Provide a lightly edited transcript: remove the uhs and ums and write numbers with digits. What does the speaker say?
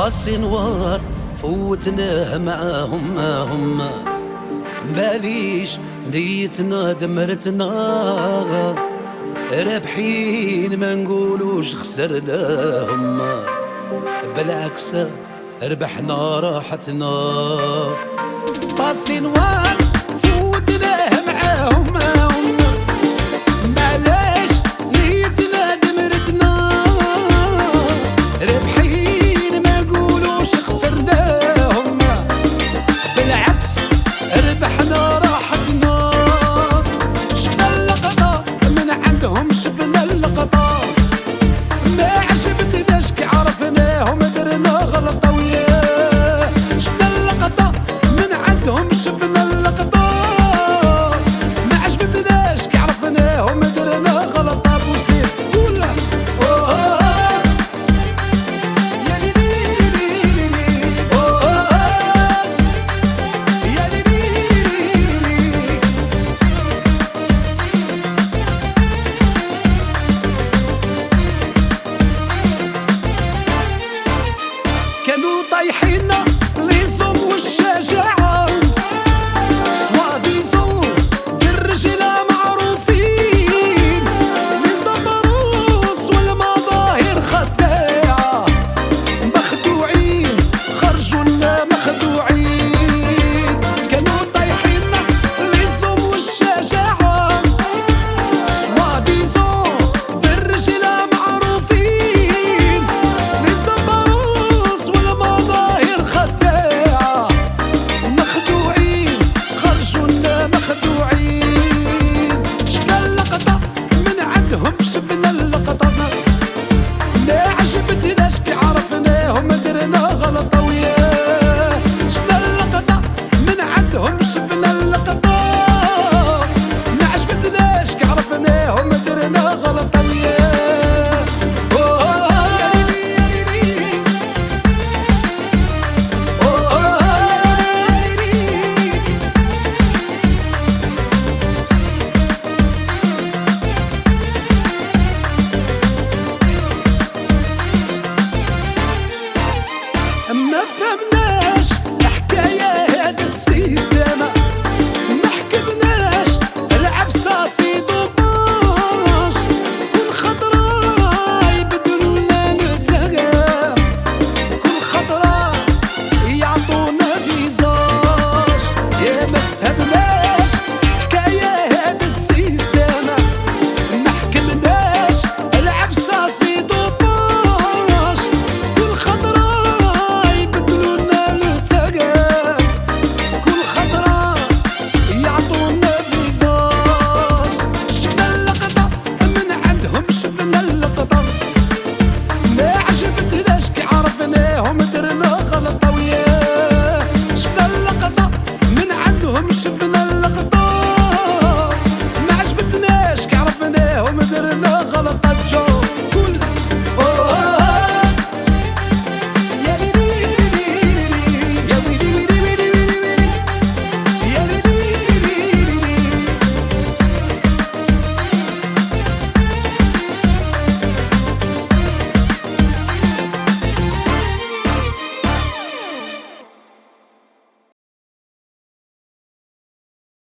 السنوار فوتناه معاهم ما باليش ديتنا دمرتنا رابحين ما نقولوش خسرناهم بالعكس ربحنا راحتنا السنوار فوتناه معاهم معليش نيتنا دمرتنا رابحين ما نقولوش خسرناهم بالعكس ربحنا راحتنا شفنا اللقطة من عندهم شفنا اللقطة ما عجبتناش كي عرفناهم درنا غلطة وياه شفنا اللقطة من عندهم شفنا اللقطة ما عجبتناش كي عرفناهم درنا غلطة بوسيف قول يا ليلي يا ليلي كانوا طايحينا ليصم والشجاعة سواديزو بالرجلة معروفين ليصبروس والمظاهر خداعة مخدوعين خرجوا لنا مخدوعين كانوا طايحينا ليصم والشجاعة سواديزو بالرجلة معروفين ليصبروس والمظاهر خداعة مخدوعين خرجوا لنا مخدوعين شفنا اللقطة من عندهم شفنا اللقطة ما عجبتناش كي عرفناهم درنا غلطة وياه شفنا اللقطة من عندهم شفنا اللقطة ما عجبتناش كي عرفناهم درنا غلطة